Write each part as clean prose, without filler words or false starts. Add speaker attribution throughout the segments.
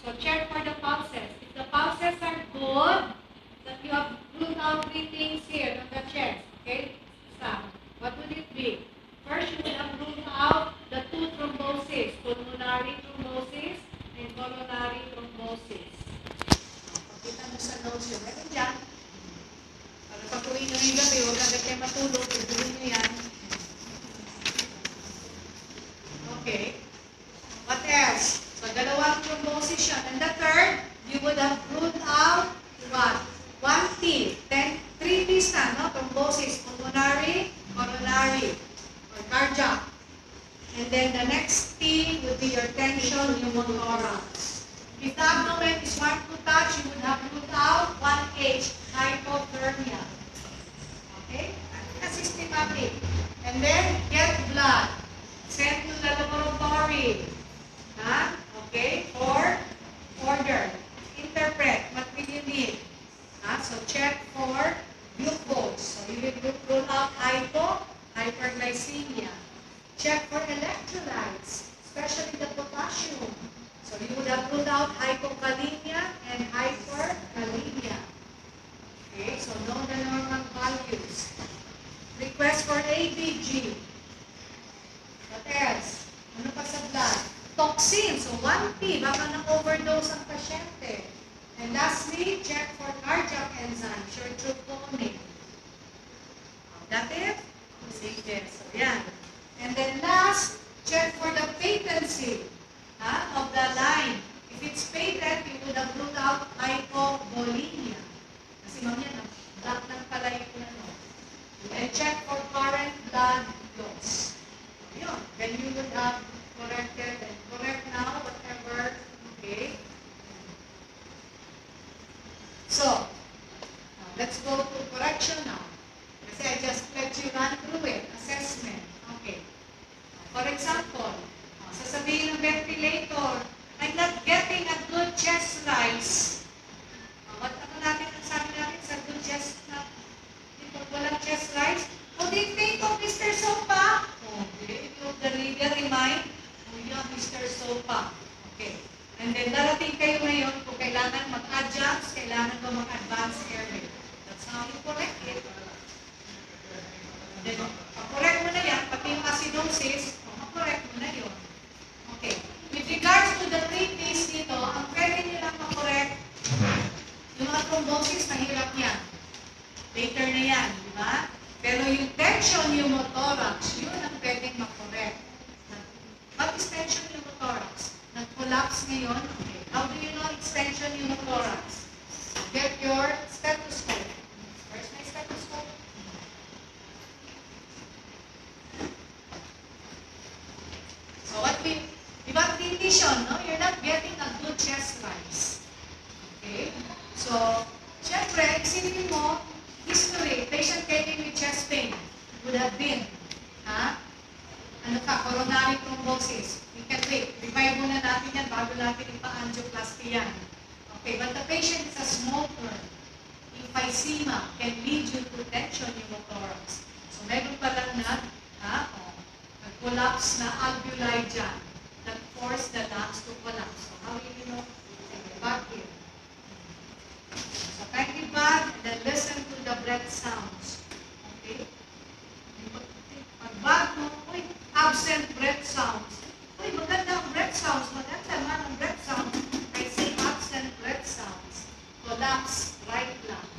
Speaker 1: So check for the pulses. If the pulses are good, that you have ruled out 3 things here on the chest. Okay? Stop. What would it be? First, you would have ruled out the 2 thromboses, pulmonary thrombosis and coronary thrombosis. Pakita mo sa notes yun. Meron dyan. Para pag uwi nyo yung gabi, huwag agad kayo matulog, tuloy nyo yan. Okay. What else? So, dalawang thrombosis yan. And the third, you would have ruled out what? 1T. Then, 3T's na, no? Thrombosis, pulmonary, coronary, or cardiac. And then, the next T would be your tension pneumothorax. If the abdomen is hard to touch, you would have ruled out 1H, hypothermia. Okay? That's systematic. And then, get blood. Send to the laboratory. Huh? Okay? Or order. Interpret. What will you need? So check for glucose. So you will rule out hyperglycemia. Check for electrolytes, especially the potassium. So you would have ruled out hypokalemia and hyperkalemia. Okay? So know the normal values. Request for ABG. What else? Ano pa sa blood? Toxin. So 1P. Baka na-overdose ang pasyente. And lastly, check for cardiac enzymes, your troponin. Got it? Sige. So yan. And then last, check for the patency of the line. If it's patent, you would have ruled out hypovolemia. Kasi mamaya, black lang pala yung ano. And check for current blood loss. Yun. Then you would have corrected and correct now whatever. Okay. So, let's go to correction now. Kasi I just let you run through it. Assessment. Okay. For example, sasabihin ng ventilator, I'm not getting a good chest rise. What natin ang sabi natin sa good chest na pag walang chest rise? Oh, they think of Mr. Sopa. Okay. If the reader remind, oh yeah, Mr. Sopa. Okay. And then darating kayo ngayon kung kailangan mag-adjunct, kailangan ba mag-advance airway. That's how you correct it. And then, correct mo na yan, pati yung acidosis, correct mo na yun. Okay. With regards to the 3 T's dito, ang pwede nyo lang makorek, yung mga thrombosis, mahirap yan. Later na yan, di ba? Pero yung tension pneumothorax, yun ang pwedeng makorek. What is tension pneumothorax? Nag-collapse ngayon. Okay. How do you know extension pneumothorax? Get your stethoscope. Where's my stethoscope? So what we, diba condition, no? You're not getting a good chest rise. Okay? So, syempre, isipin mo, history, patient came in with chest pain. Would have been, coronary thrombosis. We can wait. Revive muna natin yan bago natin ipa-angioplasty yan. Okay, but the patient is a smoker. Emphysema can lead you to tension pneumothorax. So, meron pa lang nag-collapse na alveoli dyan that force the lungs to collapse. So, how will you know? Back here. So, kindly back and then listen to the breath sounds. Okay? Pag-back mo, absent breath sounds. Uy, maganda ang breath sounds. Maganda man ang breath sounds. I say absent breath sounds. Collapse, right lung.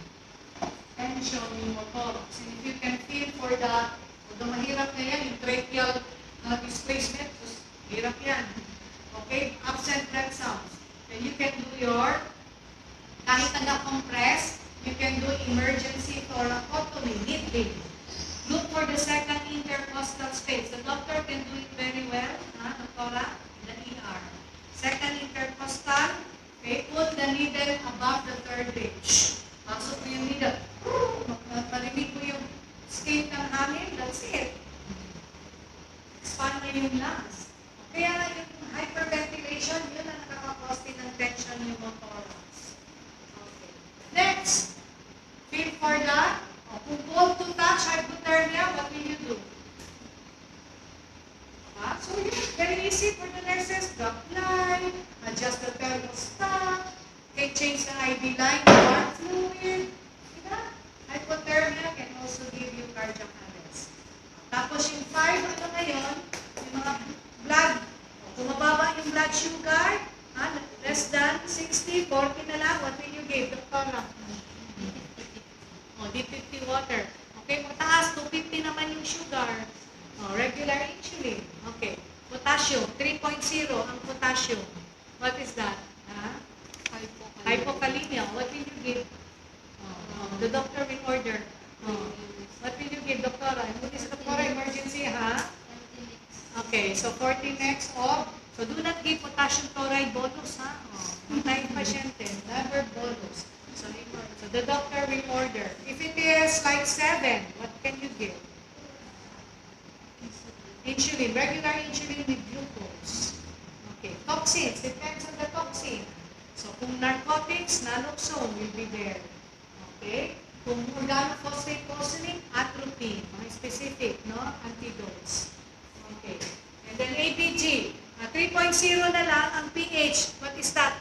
Speaker 1: Tension pneumothorax. And if you can feel for that, although mahirap na yan, yung tracheal displacement, hirap yan. Okay? Absent breath sounds. Then you can do your, kahit nag-compress, you can do emergency thoracotomy, needling. Look for the second intercostal space. The doctor can do it very well, Doctora, in the ER. Second intercostal, okay, put the needle above the third ribs. Pasok mo yung needle. Marinig mo yung skin ng hangin, that's it. Expand mo yung lungs. Kaya yung hyperventilation, yun ang nakaka-cause din ng tension pneumothorax. Okay. Next, feel for that. Kung cold to touch hypothermia, what will you do? So, very easy for the nurses. Drop line, adjust the thermostat. IV line, heart fluid. Diba? Hypothermia can also give you cardiac arrest. Tapos yung 5, ano ngayon? Yung mga blood. Kung mababa yung blood sugar, less than 60, 40 na lang, what will you give? Doktora? D50 water. Okay, mataas, 250 naman yung sugar. Regular insulin. Okay. Potassium, 3.0 ang potassium. What is that? Hypokalemia. What will you give? The doctor will order. What will you give, doktora? What is doktora? Emergency, ha? Okay, so 40 mx of, so do not give potassium chloride bolus, ha? Tayo pasyente, never bolus. So the doctor will order. If it is like 7, what can you give? Insulin, regular insulin with glucose. Okay, toxins, depends on the toxin. So kung narcotics, naloxone will be there. Okay? Kung organophosphate poisoning, atropine, mga specific, no? Antidotes. Okay. And then ABG, 3.0 na lang ang pH. What is that?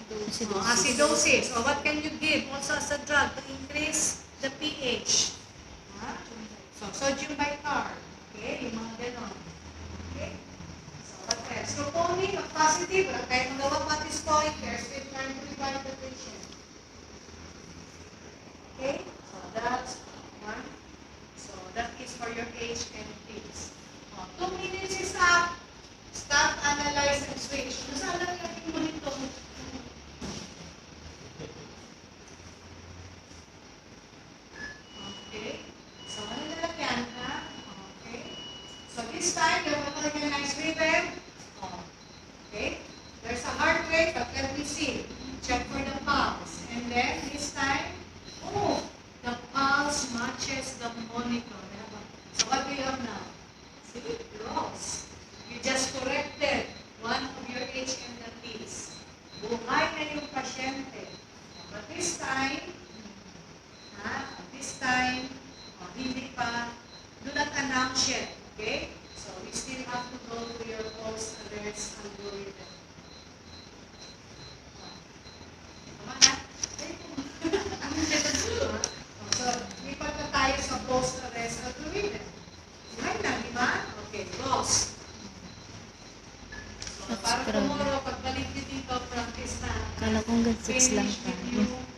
Speaker 1: Acidosis. So what can you give also as a drug to increase the pH? So sodium bicarb. Okay, yung mga ganon. Okay. So what else? Troponin, positive. Wala tayong magawa pati stoic. There's still trying to revive the patient. Okay, so that's one. So that is for your H and P's. 2 minutes is up. Start, analyze, and switch. Nasaan lang yung monitor? Okay. So ano nalagyan ka? Okay. So this time, you're going to recognize rhythm. Okay. There's a heart rate, but let me see. Check for the pulse. And then this time, the pulse matches the monitor. So what do you have now? See, loss. You just corrected one of your H and the P's. Buhay na yung pasyente. But this time, hindi pa, do not announce yet. Okay? So we still have to go to your post-arrest algorithm. Tama na? So, lipat na tayo sa post-arrest algorithm. Buhay na, di ba? Okay, boss. So, para tomorrow, pagbalik nyo dito, practice na.
Speaker 2: Kala kong good 6 lang
Speaker 1: Finish
Speaker 2: tayo.
Speaker 1: with you